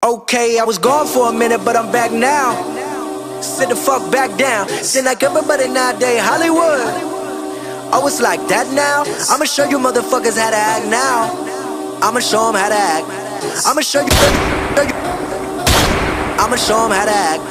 Okay, I was gone for a minute, but I'm back now. Sit the fuck back down. Sit like everybody nowadays, Hollywood. Oh, it's like that now? I'ma show you motherfuckers how to act now. I'ma show them how to act. I'ma show you. I'ma show them how to act.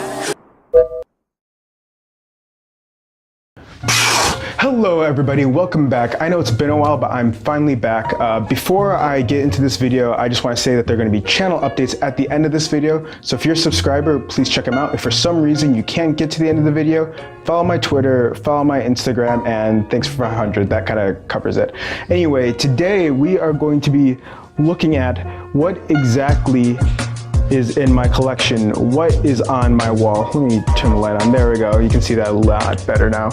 Hello everybody, welcome back. I know it's been a while, but I'm finally back. Before I get into this video, I just want to say that there are going to be channel updates at the end of this video. So if you're a subscriber, please check them out. If for some reason you can't get to the end of the video, follow my Twitter, follow my Instagram, and thanks for 500. That kind of covers it. Anyway, today we are going to be looking at what exactly is in my collection, what is on my wall. Let me turn the light on. There we go. You can see that a lot better now.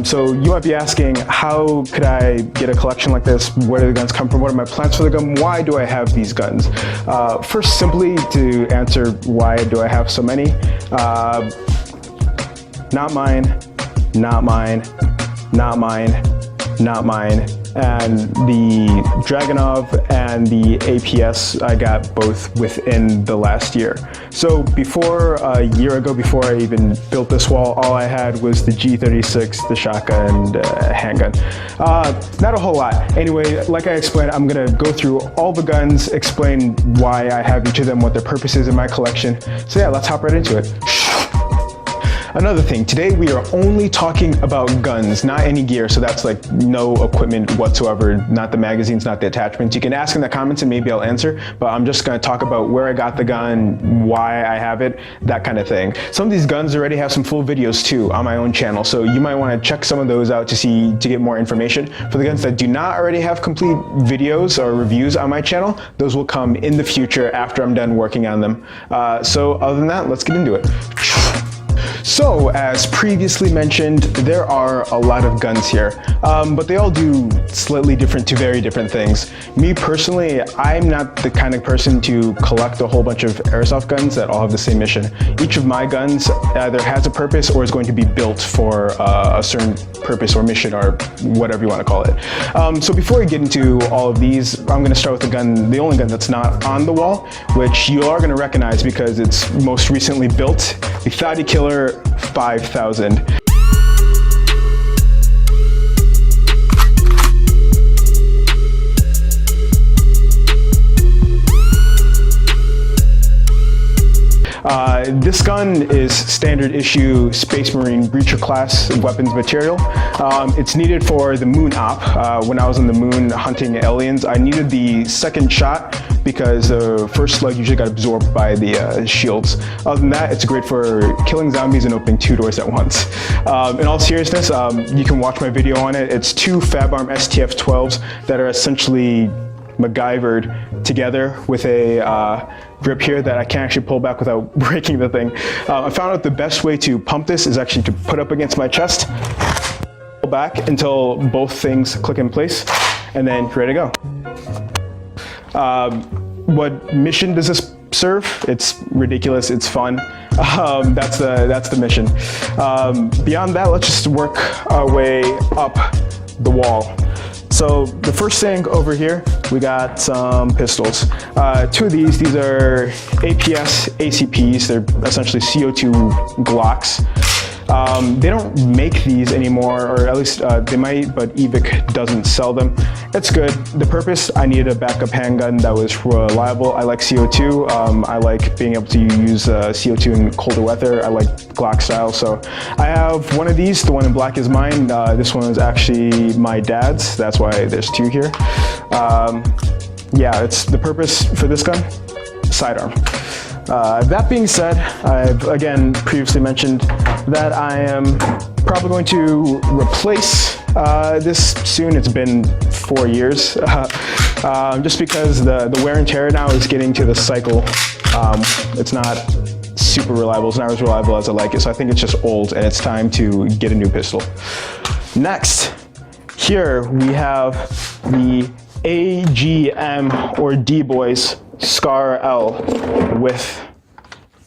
So you might be asking, how could I get a collection like this? Where do the guns come from? What are my plans for the gun? Why do I have these guns? First, simply to answer why do I have so many? Not mine, not mine, not mine, not mine. And the Dragunov and the APS, I got both within the last year. So before a year ago, before I even built this wall, all I had was the G36, the shotgun, and handgun. Not a whole lot. Anyway, like I explained, I'm gonna go through all the guns, explain why I have each of them, what their purpose is in my collection. So yeah, let's hop right into it. Another thing, today we are only talking about guns, not any gear, so that's like no equipment whatsoever, not the magazines, not the attachments. You can ask in the comments and maybe I'll answer, but I'm just gonna talk about where I got the gun, why I have it, that kind of thing. Some of these guns already have some full videos too on my own channel, so you might wanna check some of those out to get more information. For the guns that do not already have complete videos or reviews on my channel, those will come in the future after I'm done working on them. So other than that, let's get into it. So, as previously mentioned, there are a lot of guns here, but they all do slightly different to very different things. Me personally, I'm not the kind of person to collect a whole bunch of airsoft guns that all have the same mission. Each of my guns either has a purpose or is going to be built for a certain purpose or mission or whatever you want to call it. So before I get into all of these, I'm going to start with the gun, the only gun that's not on the wall, which you are going to recognize because it's most recently built, the Thotty Killer 5000. This gun is standard issue Space Marine Breacher class weapons material. It's needed for the moon op. When I was on the moon hunting aliens, I needed the second shot because the first slug usually got absorbed by the shields. Other than that, it's great for killing zombies and opening two doors at once. In all seriousness, you can watch my video on it. It's two FabArm STF-12s that are essentially MacGyvered together with a grip here that I can't actually pull back without breaking the thing. I found out the best way to pump this is actually to put up against my chest, pull back until both things click in place, and then you're ready to go. What mission does this serve? It's ridiculous, it's fun. That's the mission. Beyond that, let's just work our way up the wall. So the first thing over here, we got some pistols. Two of these are APS ACPs. They're essentially CO2 Glocks. They don't make these anymore, or at least they might, but Evic doesn't sell them. It's good. The purpose, I needed a backup handgun that was reliable. I like CO2. I like being able to use CO2 in colder weather. I like Glock style, so I have one of these. The one in black is mine. This one is actually my dad's. That's why there's two here. Yeah, it's the purpose for this gun, sidearm. That being said, I've again previously mentioned that I am probably going to replace this soon. It's been 4 years, just because the wear and tear now is getting to the cycle. It's not super reliable. It's not as reliable as I like it, so I think it's just old and it's time to get a new pistol. Next, here we have the AGM or D-Boys Scar L with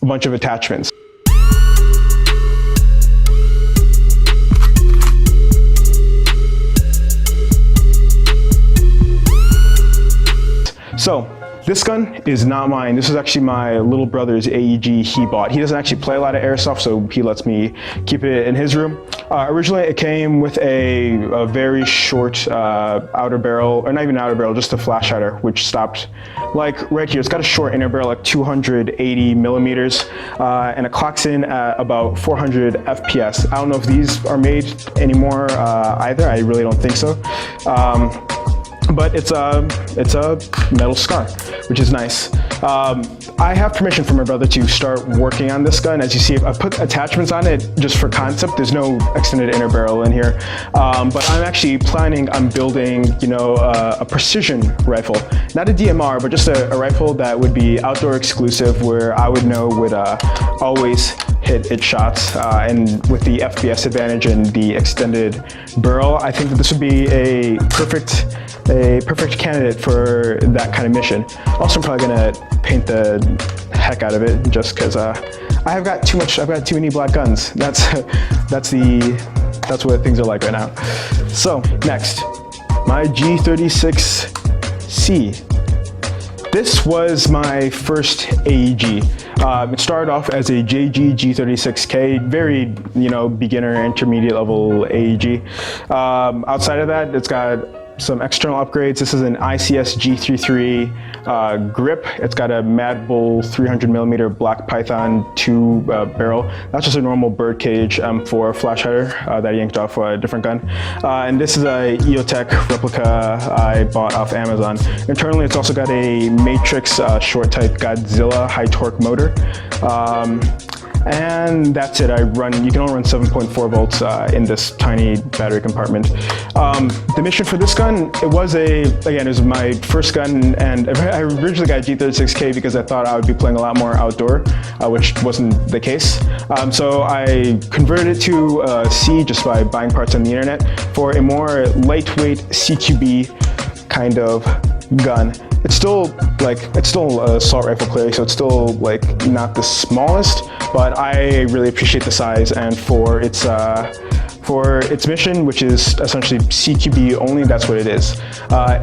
a bunch of attachments. So This gun is not mine. This is actually my little brother's AEG he bought. He doesn't actually play a lot of airsoft, so he lets me keep it in his room. Originally, it came with a very short outer barrel, or not even outer barrel, just a flash hider, which stopped like right here. It's got a short inner barrel, like 280 millimeters, and it clocks in at about 400 FPS. I don't know if these are made anymore either. I really don't think so. But it's a metal scar, which is nice. I have permission from my brother to start working on this gun. As you see, I put attachments on it just for concept. There's no extended inner barrel in here. But I'm actually planning on building, you know, a precision rifle. Not a DMR, but just a rifle that would be outdoor exclusive, where I would know would always hit its shots. And with the FPS advantage and the extended barrel, I think that this would be a perfect candidate for that kind of mission. Also, I'm probably gonna paint the heck out of it just because I've got too many black guns. That's what things are like right now. So next, my G36C. This was my first AEG. It started off as a JG G36K, very, you know, beginner, intermediate level AEG. Outside of that, it's got some external upgrades. This is an ICS G33 grip. It's got a Mad Bull 300 millimeter Black Python 2 barrel. That's just a normal bird cage for a flash hider that I yanked off a different gun. And this is a EOTech replica I bought off Amazon. Internally, it's also got a Matrix short type Godzilla high torque motor. And that's it. You can only run 7.4 volts in this tiny battery compartment. The mission for this gun, it was my first gun, and I originally got a G36K because I thought I would be playing a lot more outdoor, which wasn't the case. So I converted it to C just by buying parts on the internet for a more lightweight CQB kind of gun. It's still an assault rifle clearly, so it's still like not the smallest, but I really appreciate the size, and for its mission, which is essentially CQB only, that's what it is.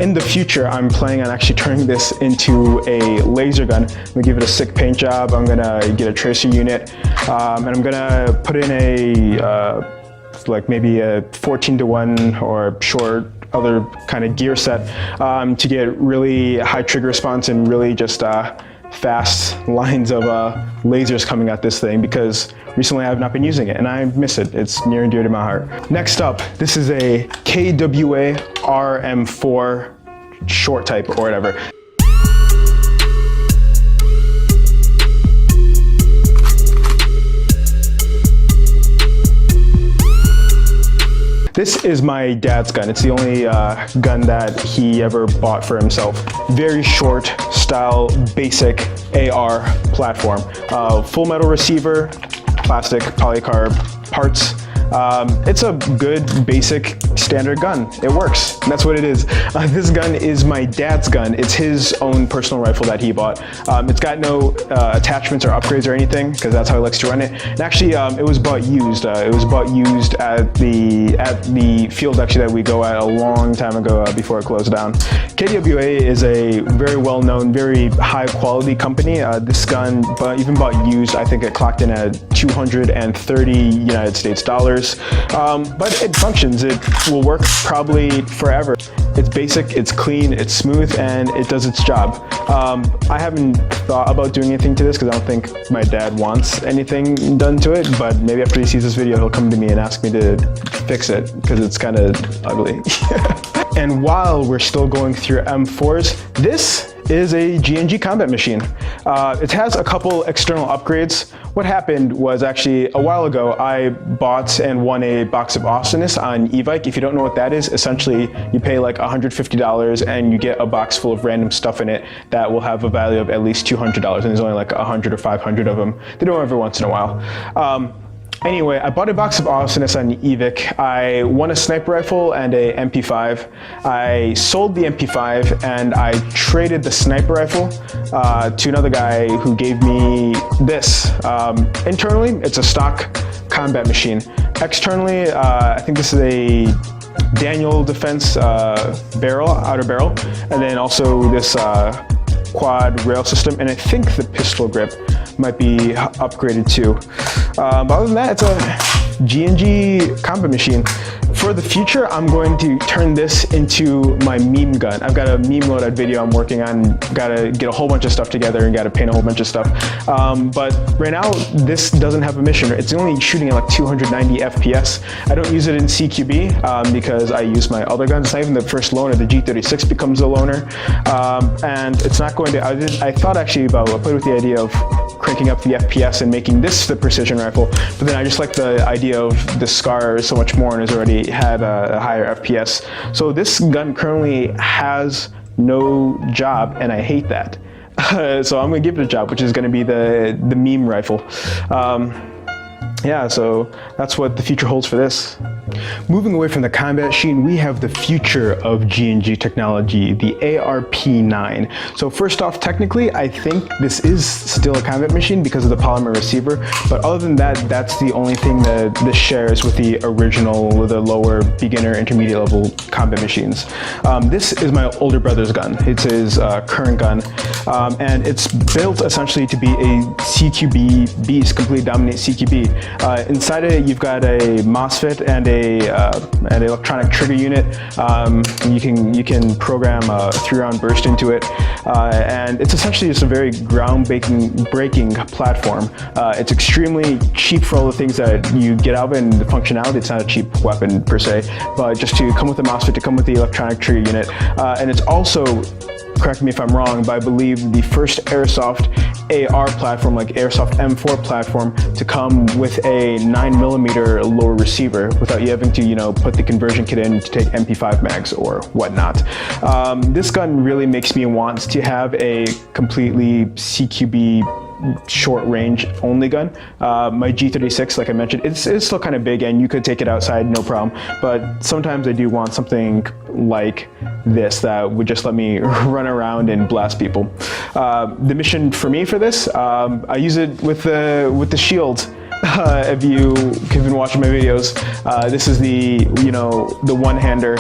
In the future, I'm planning on actually turning this into a laser gun. I'm gonna give it a sick paint job. I'm gonna get a tracer unit, and I'm gonna put in like maybe a 14:1 or short other kind of gear set to get really high trigger response and really just fast lines of lasers coming at this thing, because recently I have not been using it and I miss it. It's near and dear to my heart. Next up, this is a KWA RM4 short type or whatever. This is my dad's gun. It's the only gun that he ever bought for himself. Very short style, basic AR platform. Full metal receiver, plastic, polycarb parts. It's a good, basic, standard gun. It works. That's what it is. This gun is my dad's gun. It's his own personal rifle that he bought. It's got no attachments or upgrades or anything, because that's how he likes to run it. And actually, it was bought used. It was bought used at the field actually that we go at a long time ago before it closed down. KWA is a very well-known, very high-quality company. This gun, even bought used, I think it clocked in at 230 United States dollars. But it functions. It will work probably forever. It's basic, it's clean, it's smooth, and it does its job. I haven't thought about doing anything to this because I don't think my dad wants anything done to it, but maybe after he sees this video, he'll come to me and ask me to fix it because it's kind of ugly. And while we're still going through M4s, this is a G&G combat machine. It has a couple external upgrades. What happened was actually a while ago, I bought and won a box of awesomeness on Evike. If you don't know what that is, essentially you pay like $150 and you get a box full of random stuff in it that will have a value of at least $200, and there's only like 100 or 500 of them. They do them every once in a while. Anyway, I bought a box of awesomeness on Evike. I won a sniper rifle and a MP5. I sold the MP5 and I traded the sniper rifle to another guy who gave me this. Internally, it's a stock combat machine. Externally, I think this is a Daniel Defense barrel, outer barrel, and then also this quad rail system, and I think the pistol grip might be upgraded too. But other than that, it's a G&G combat machine. For the future, I'm going to turn this into my meme gun. I've got a meme loadout video I'm working on. Gotta get a whole bunch of stuff together and gotta paint a whole bunch of stuff. But right now, this doesn't have a mission. It's only shooting at like 290 FPS. I don't use it in CQB because I use my other guns. It's not even the first loaner. The G36 becomes a loaner. And it's not going to, I thought actually about, I played with the idea of cranking up the FPS and making this the precision rifle, but then I just like the idea of the SCAR so much more and has already had a higher FPS. So this gun currently has no job, and I hate that. So I'm gonna give it a job, which is gonna be the meme rifle. Yeah, so that's what the future holds for this. Moving away from the combat machine, we have the future of G&G technology, the ARP9. So first off, technically, I think this is still a combat machine because of the polymer receiver, but other than that, that's the only thing that this shares with the original, the lower beginner, intermediate level combat machines. This is my older brother's gun. It's his current gun, and it's built essentially to be a CQB beast, completely dominate CQB. Inside it, you've got a MOSFET and an electronic trigger unit. You can program a 3-round burst into it, and it's essentially just a very ground-breaking platform. It's extremely cheap for all the things that you get out of it, and the functionality. It's not a cheap weapon per se, but just to come with the MOSFET, to come with the electronic trigger unit, and it's also, correct me if I'm wrong, but I believe the first Airsoft AR platform, like Airsoft M4 platform, to come with a 9mm lower receiver without you having to, put the conversion kit in to take MP5 mags or whatnot. This gun really makes me want to have a completely CQB short range only gun. My G36, like I mentioned, it's still kind of big and you could take it outside, no problem. But sometimes I do want something like this that would just let me run around and blast people. The mission for me for this, I use it with the shield. If you've been watching my videos, this is the one-hander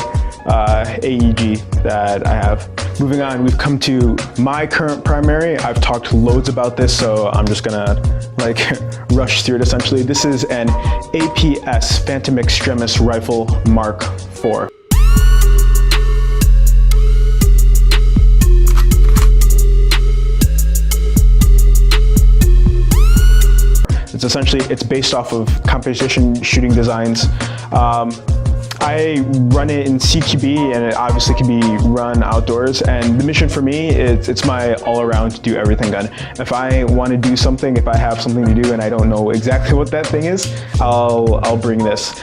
AEG that I have. Moving on, we've come to my current primary. I've talked loads about this, so I'm just gonna rush through it essentially. This is an APS Phantom Extremis Rifle Mark IV. It's based off of competition shooting designs. I run it in CQB, and it obviously can be run outdoors. And the mission for me, it's my all-around do everything gun. If I want to do something, if I have something to do and I don't know exactly what that thing is, I'll bring this.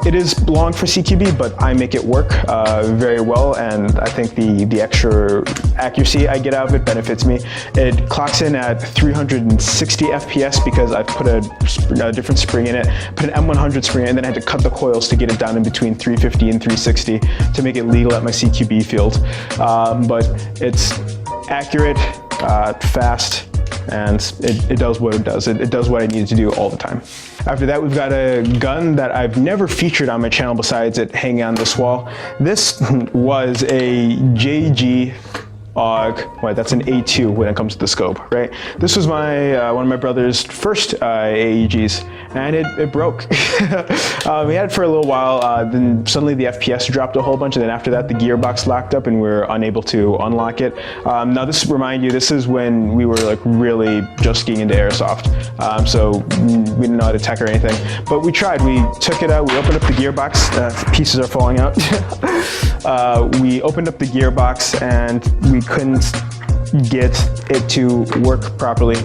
It is long for CQB, but I make it work very well, and I think the extra accuracy I get out of it benefits me. It clocks in at 360 FPS because I've put a different spring in it, put an M100 spring in, and then I had to cut the coils to get it down in between 350 and 360 to make it legal at my CQB field. But it's accurate, fast, and it does what it does. It does what I need it to do all the time. After that, we've got a gun that I've never featured on my channel besides it hanging on this wall. This was a JG AUG, that's an A2 when it comes to the scope, right? This was my one of my brother's first AEGs, and it broke. We had it for a little while, then suddenly the FPS dropped a whole bunch, and then after that the gearbox locked up and we were unable to unlock it. Now this, remind you, this is when we were really just getting into Airsoft, so we didn't know how to tech or anything, but we tried. We took it out, we opened up the gearbox, pieces are falling out. We opened up the gearbox and we couldn't get it to work properly.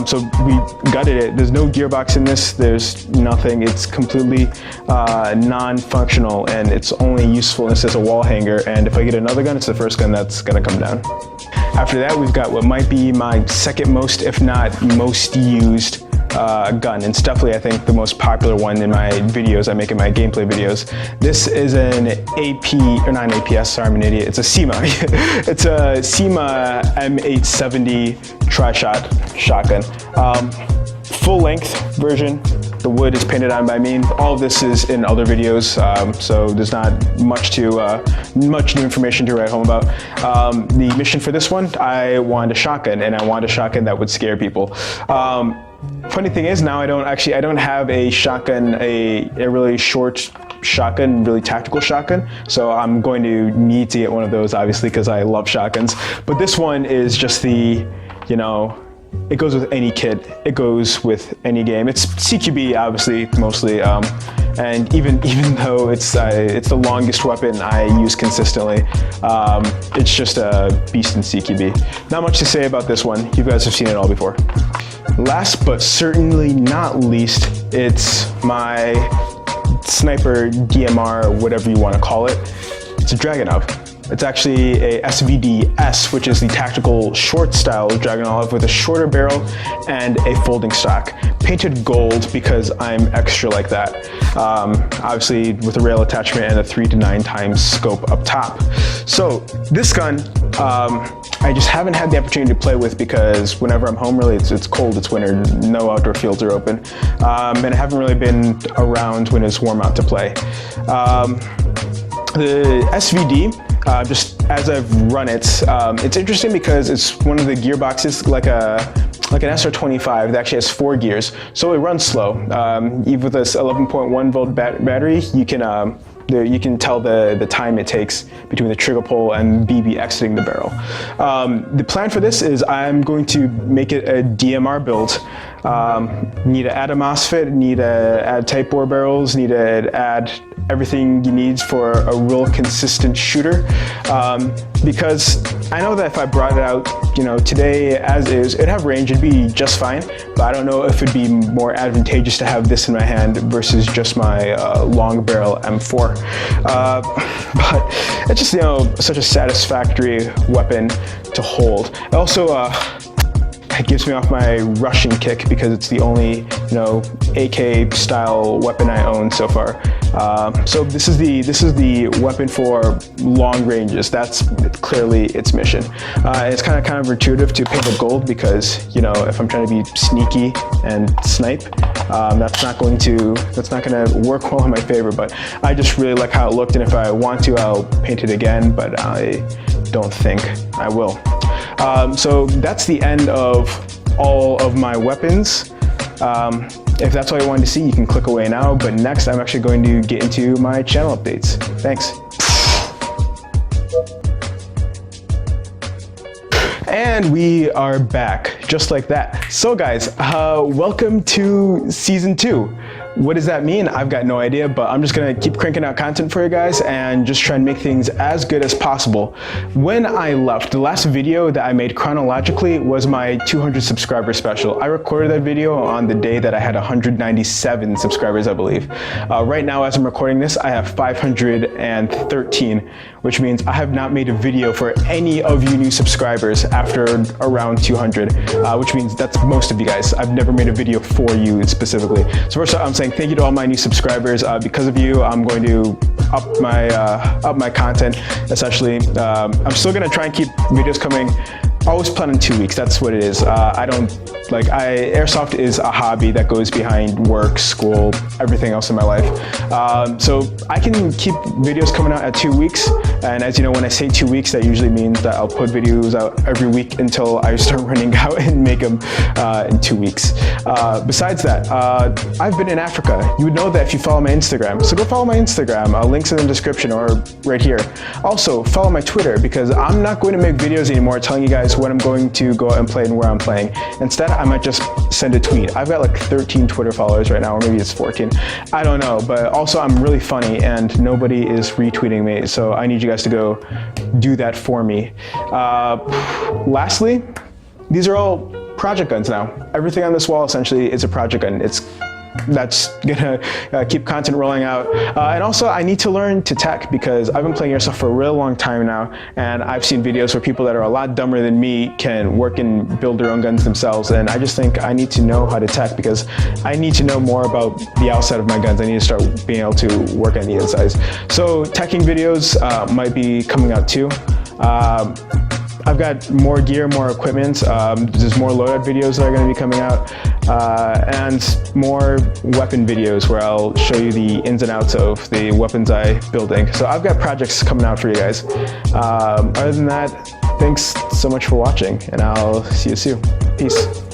So we gutted it. There's no gearbox in this, there's nothing. It's completely non-functional, and its only usefulness as a wall hanger, and if I get another gun, it's the first gun that's gonna come down. After that, we've got what might be my second most, if not most used gun. It's definitely, I think, the most popular one in my videos I make in my gameplay videos. This is an not an APS, sorry, I'm an idiot. It's a SEMA. It's a SEMA M870 tri-shot shotgun. Full length version. The wood is painted on by me. All of this is in other videos, so there's not much new information to write home about. The mission for this one, I wanted a shotgun, and I wanted a shotgun that would scare people. Funny thing is, now I don't have a shotgun, a really short shotgun, really tactical shotgun, so I'm going to need to get one of those, obviously, because I love shotguns. But this one is just the, you know, it goes with any kit, it goes with any game. It's CQB, obviously, mostly, and even though it's the longest weapon I use consistently, it's just a beast in CQB. Not much to say about this one. You guys have seen it all before. Last but certainly not least, it's my sniper DMR, whatever you want to call it. It's a Dragunov. It's actually a SVD-S, which is the tactical short style Dragunov with a shorter barrel and a folding stock. Painted gold because I'm extra like that. Obviously with a rail attachment and a 3 to 9 times scope up top. So this gun, I just haven't had the opportunity to play with because whenever I'm home, really, it's cold, it's winter, no outdoor fields are open. And I haven't really been around when it's warm out to play. The SVD, just as I've run it, it's interesting because it's one of the gearboxes like an SR25 that actually has 4 gears, so it runs slow. Even with this 11.1 volt battery, you can tell the time it takes between the trigger pull and BB exiting the barrel. The plan for this is I'm going to make it a DMR build. Need to add a MOSFET, need to add type bore barrels, need to add everything you need for a real consistent shooter. Because I know that if I brought it out, you know, today as is, it'd have range, it'd be just fine, but I don't know if it'd be more advantageous to have this in my hand versus just my long barrel M4. But it's just, you know, such a satisfactory weapon to hold. Also, it gives me off my Russian kick because it's the only, you know, AK style weapon I own so far. So this is the weapon for long ranges. That's clearly its mission. It's kind of counterintuitive to paint it gold because, you know, if I'm trying to be sneaky and snipe, that's not going to work well in my favor. But I just really like how it looked, and if I want to, I'll paint it again. But I don't think I will. So that's the end of all of my weapons. If that's all you wanted to see, you can click away now, but next I'm actually going to get into my channel updates. Thanks. And we are back, just like that. So guys, welcome to season 2. What does that mean? I've got no idea, but I'm just gonna keep cranking out content for you guys and just try and make things as good as possible. When I left, the last video that I made chronologically was my 200 subscriber special. I recorded that video on the day that I had 197 subscribers, I believe. Right now, as I'm recording this, I have 513, which means I have not made a video for any of you new subscribers after around 200, which means that's most of you guys. I've never made a video for you specifically. So first I'm saying thank you to all my new subscribers. Because of you, I'm going to up my content, essentially. I'm still gonna try and keep videos coming. Always plan in 2 weeks, that's what it is. Airsoft is a hobby that goes behind work, school, everything else in my life. So I can keep videos coming out at 2 weeks. And as you know, when I say 2 weeks, that usually means that I'll put videos out every week until I start running out and make them in 2 weeks. Besides that, I've been in Africa. You would know that if you follow my Instagram. So go follow my Instagram, links in the description or right here. Also, follow my Twitter because I'm not going to make videos anymore telling you guys when I'm going to go out and play and where I'm playing. Instead, I might just send a tweet. I've got like 13 Twitter followers right now, or maybe it's 14. I don't know, but also I'm really funny and nobody is retweeting me, so I need you guys to go do that for me. Lastly, these are all project guns now. Everything on this wall essentially is a project gun. That's gonna keep content rolling out. And also I need to learn to tech because I've been playing Airsoft for a real long time now, and I've seen videos where people that are a lot dumber than me can work and build their own guns themselves, and I just think I need to know how to tech because I need to know more about the outside of my guns. I need to start being able to work on the insides. So teching videos might be coming out too. I've got more gear, more equipment. There's more loadout videos that are going to be coming out, and more weapon videos where I'll show you the ins and outs of the weapons I'm building. So I've got projects coming out for you guys. Other than that, thanks so much for watching, and I'll see you soon. Peace.